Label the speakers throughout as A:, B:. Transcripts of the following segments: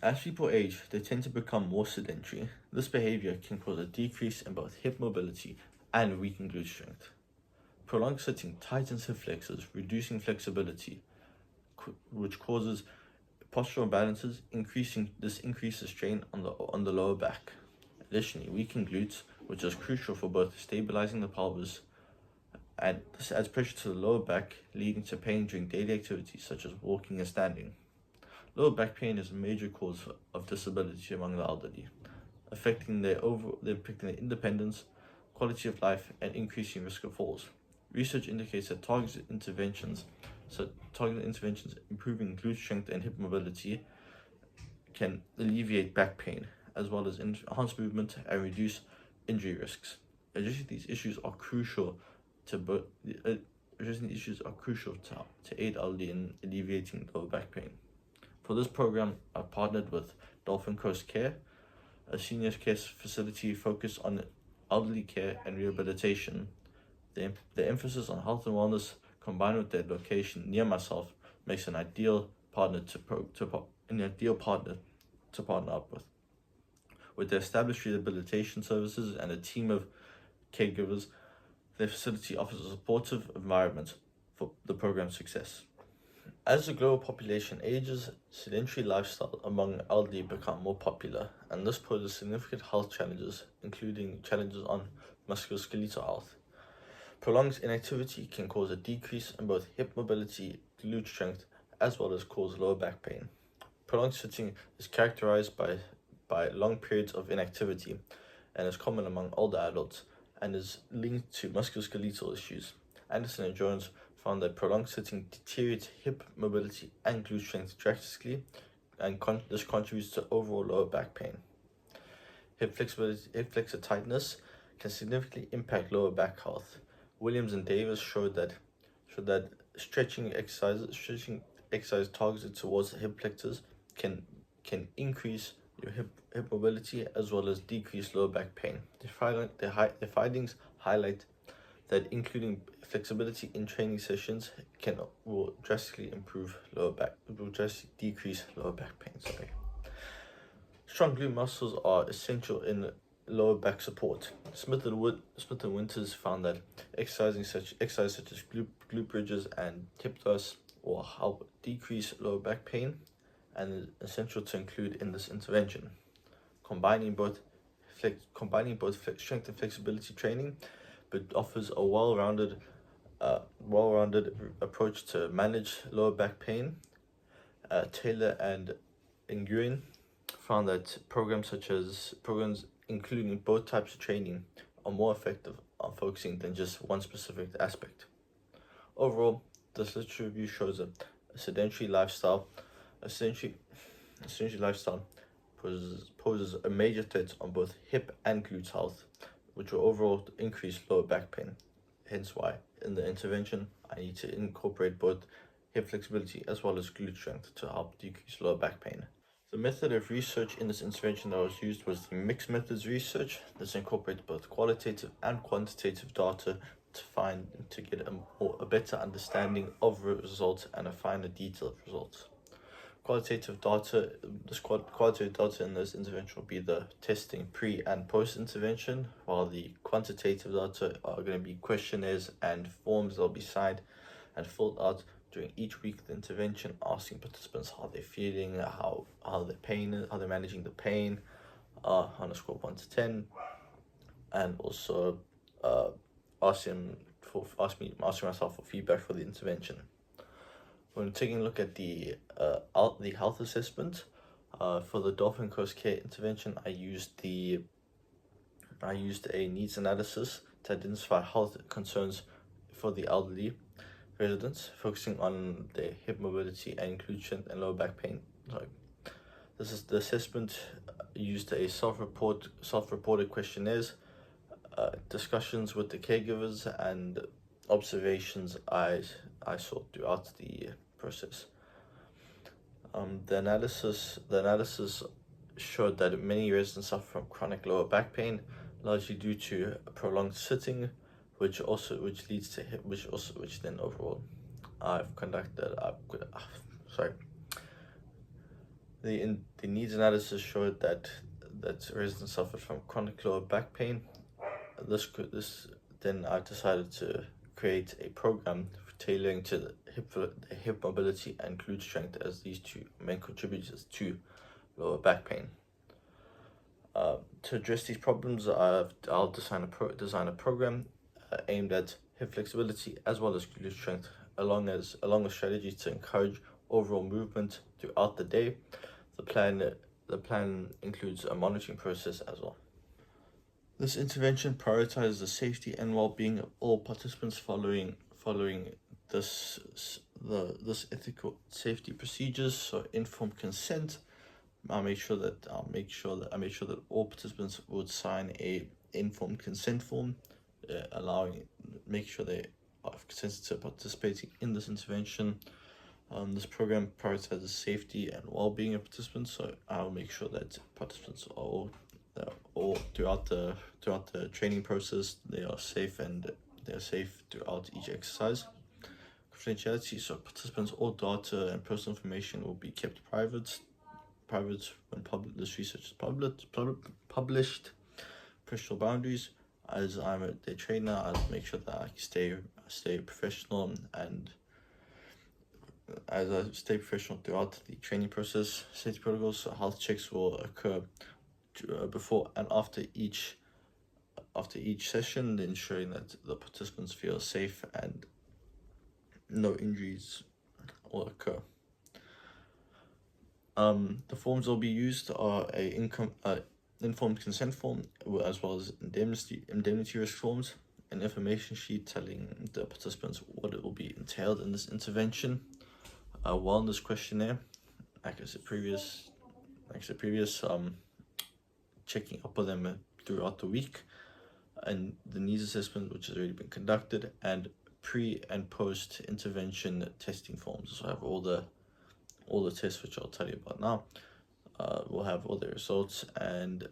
A: As people age, they tend to become more sedentary. This behavior can cause a decrease in both hip mobility and weakened glute strength. Prolonged sitting tightens hip flexors, reducing flexibility, which causes postural imbalances. This increases strain on the lower back. Additionally, weakened glutes, which is crucial for both stabilizing the pelvis, and this adds pressure to the lower back, leading to pain during daily activities such as walking and standing. Lower back pain is a major cause of disability among the elderly, affecting their independence, quality of life, and increasing risk of falls. Research indicates that targeted interventions improving glute strength and hip mobility can alleviate back pain, as well as enhance movement and reduce injury risks. Addressing these issues are crucial to aid elderly in alleviating lower back pain. For this program, I partnered with Dolphin Coast Care, a senior care facility focused on elderly care and rehabilitation. The emphasis on health and wellness, combined with their location near myself, makes an ideal partner to partner up with. With their established rehabilitation services and a team of caregivers, their facility offers a supportive environment for the program's success. As the global population ages, sedentary lifestyle among elderly become more popular, and this poses significant health challenges, including challenges on musculoskeletal health. Prolonged inactivity can cause a decrease in both hip mobility, glute strength, as well as cause lower back pain. Prolonged sitting is characterized by long periods of inactivity and is common among older adults and is linked to musculoskeletal issues. Anderson and Jones found that prolonged sitting deteriorates hip mobility and glute strength drastically, and this contributes to overall lower back pain. Hip flexor tightness can significantly impact lower back health. Williams and Davis showed that stretching exercise targeted towards the hip flexors can increase your hip mobility as well as decrease lower back pain. The findings highlight that including flexibility in training sessions will drastically decrease lower back pain. Strong glute muscles are essential in lower back support. Smith and Winters found that exercise such as glute bridges and hip thrusts will help decrease lower back pain and is essential to include in this intervention. Combining both strength and flexibility training, but offers a well-rounded approach to manage lower back pain. Taylor and Nguyen found that programs including both types of training are more effective on focusing than just one specific aspect. Overall, this literature review shows that a sedentary lifestyle poses a major threat on both hip and glute health, which will overall increase lower back pain. Hence why, in the intervention, I need to incorporate both hip flexibility as well as glute strength to help decrease lower back pain. The method of research in this intervention that was used was the mixed methods research. This incorporates both qualitative and quantitative data to get a better understanding of results and a finer detail of results. Qualitative data in this intervention will be the testing pre and post intervention, while the quantitative data are going to be questionnaires and forms that will be signed and filled out during each week of the intervention, asking participants how they're feeling, how they're managing the pain, on a score of 1 to 10, and also asking myself for feedback for the intervention. When taking a look at the health assessment for the Dolphin Coast Care intervention, I used a needs analysis to identify health concerns for the elderly residents, focusing on their hip mobility and glute strength and lower back pain. This is the assessment used a self-reported questionnaires, discussions with the caregivers, and observations I saw throughout the process. The analysis showed that many residents suffer from chronic lower back pain, largely due to prolonged sitting, which then overall The needs analysis showed that residents suffered from chronic lower back pain. Then I decided to create a program tailoring to the hip mobility and glute strength, as these two main contributors to lower back pain. To address these problems, I'll design a program aimed at hip flexibility as well as glute strength, along with strategies to encourage overall movement throughout the day. The plan includes a monitoring process as well. This intervention prioritizes the safety and well-being of all participants following this ethical safety procedures. So informed consent. I made sure that all participants would sign a informed consent form, make sure they are consented to participating in this intervention. This program prioritizes safety and well-being of participants, so I'll make sure that participants are all throughout the training process, they are safe throughout each exercise. Confidentiality, so participants' all data and personal information will be kept private when this research is published. Professional boundaries, as I'm their trainer, I'll make sure that I stay professional, and as I stay professional throughout the training process. Safety protocols, so health checks will occur before and after each session, ensuring that the participants feel safe and no injuries will occur. The forms will be used are informed consent form, as well as indemnity risk forms, an information sheet telling the participants what it will be entailed in this intervention, a wellness questionnaire, like I said previous, checking up with them throughout the week, and the needs assessment, which has already been conducted, and pre and post intervention testing forms. So I have all the tests, which I'll tell you about now. We'll have all the results, and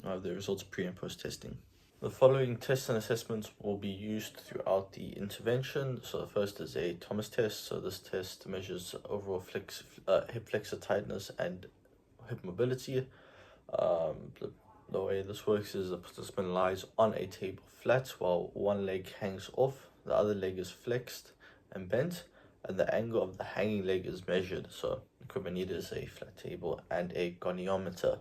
A: I'll have the results pre and post testing. The following tests and assessments will be used throughout the intervention. So the first is a Thomas test. So this test measures overall hip flexor tightness and hip mobility. The way this works is the participant lies on a table flat while one leg hangs off, the other leg is flexed and bent, and the angle of the hanging leg is measured. So equipment needed is a flat table and a goniometer.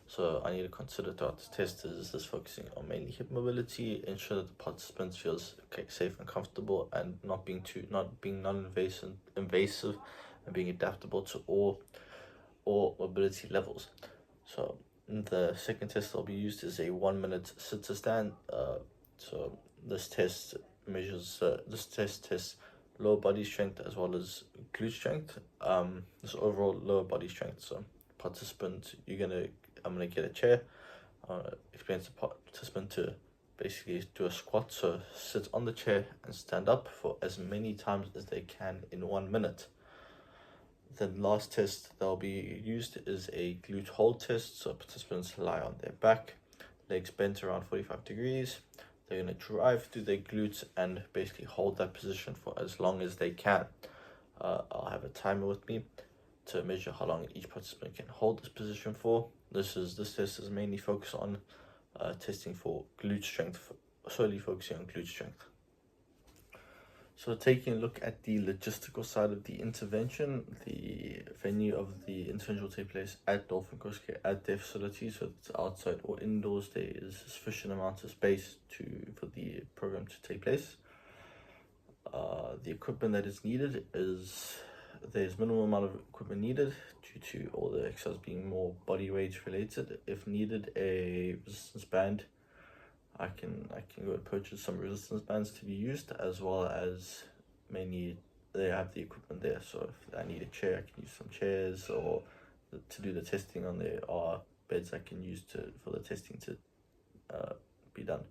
A: So I need to consider throughout the test is this focusing on mainly hip mobility, ensure that the participant feels safe and comfortable, and not being non-invasive, and being adaptable to all mobility levels. So the second test that will be used is a 1 minute sit to stand. So this test tests lower body strength as well as glute strength. This overall lower body strength. So participant, I'm gonna get a chair. Explain to the participant to basically do a squat, so sit on the chair and stand up for as many times as they can in 1 minute. The last test that will be used is a glute hold test. So participants lie on their back, legs bent around 45 degrees. They're going to drive through their glutes and basically hold that position for as long as they can. I'll have a timer with me to measure how long each participant can hold this position for. This test is mainly focused on testing for glute strength, solely focusing on glute strength. So taking a look at the logistical side of the intervention, the venue of the intervention will take place at Dolphin Coast Care at their facility, so it's outside or indoors. There is sufficient amount of space for the program to take place. The equipment that is needed there's minimal amount of equipment needed due to all the exercises being more body weight related. If needed, a resistance band, I can go and purchase some resistance bands to be used, as well as they have the equipment there. So if I need a chair, I can use some chairs, or to do the testing on there are beds I can use for the testing to be done.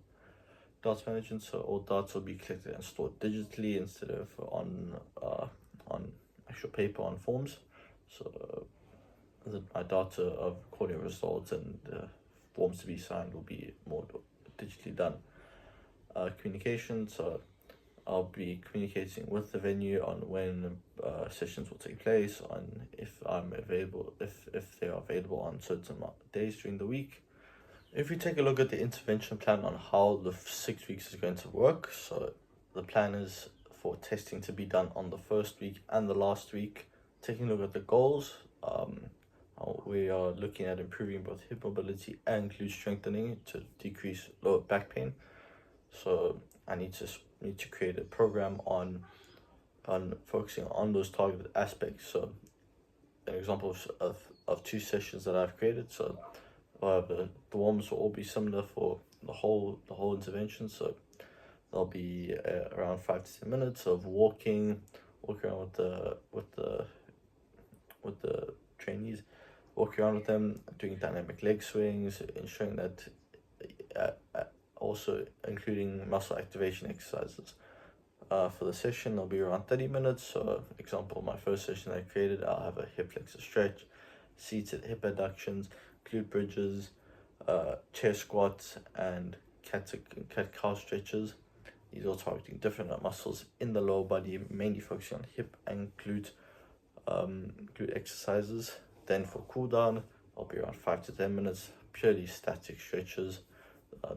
A: Darts management, so all darts will be collected and stored digitally instead of on actual paper on forms. So my data of recording results and forms to be signed will be more digitally done. Communication, so I'll be communicating with the venue on when sessions will take place, on if I'm available, if they are available on certain days during the week. If we take a look at the intervention plan on how the 6 weeks is going to work, so the plan is for testing to be done on the first week and the last week. Taking a look at the goals, we are looking at improving both hip mobility and glute strengthening to decrease lower back pain. So I need to create a program on focusing on those targeted aspects. So an example of 2 sessions that I've created. So the warm-ups will all be similar for the whole intervention. So there'll be around 5 to 10 minutes of walking around with the trainees, walking around with them, doing dynamic leg swings, ensuring that also including muscle activation exercises. For the session, there'll be around 30 minutes. So, example, my first session I created, I'll have a hip flexor stretch, seated hip adductions, glute bridges, chair squats, and cat-cow stretches. These are targeting different muscles in the lower body, mainly focusing on hip and glute exercises. Then for cool down, I'll be around 5 to 10 minutes, purely static stretches.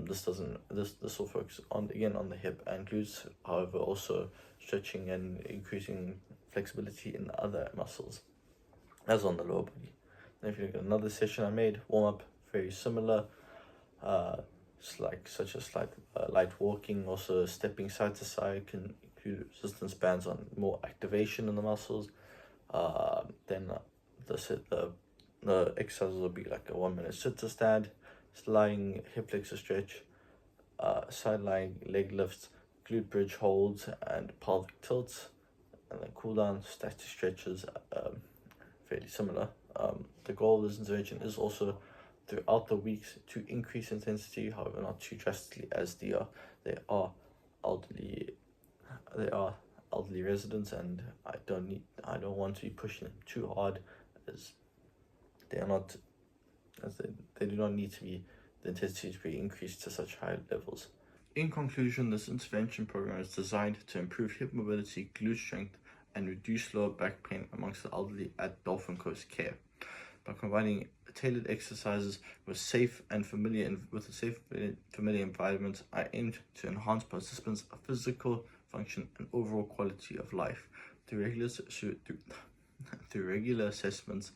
A: This will focus on the hip and glutes, however also stretching and increasing flexibility in other muscles as on the lower body. Then if you look at another session I made, warm up, very similar, such as light walking, also stepping side to side, can include resistance bands on more activation in the muscles. Then the exercises will be like a 1 minute sit to stand, lying hip flexor stretch, side lying leg lifts, glute bridge holds, and pelvic tilts. And then cool down, static stretches, fairly similar. The goal of this intervention is also throughout the weeks to increase intensity, however not too drastically, as they are elderly residents, and I don't want to be pushing them too hard, as they do not need to be the intensity to be increased to such high levels. In conclusion, this intervention program is designed to improve hip mobility, glute strength, and reduce lower back pain amongst the elderly at Dolphin Coast Care. By combining tailored exercises with a safe and familiar environment, I aimed to enhance participants' physical function and overall quality of life through regular assessments,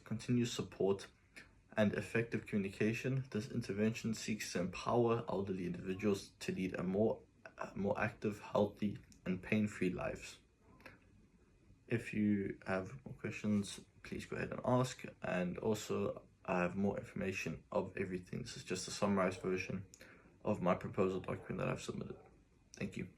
A: continuous support, and effective communication. This intervention seeks to empower elderly individuals to lead a more active, healthy, and pain-free lives. If you have more questions, please go ahead and ask. And also, I have more information of everything. This is just a summarized version of my proposal document that I've submitted. Thank you.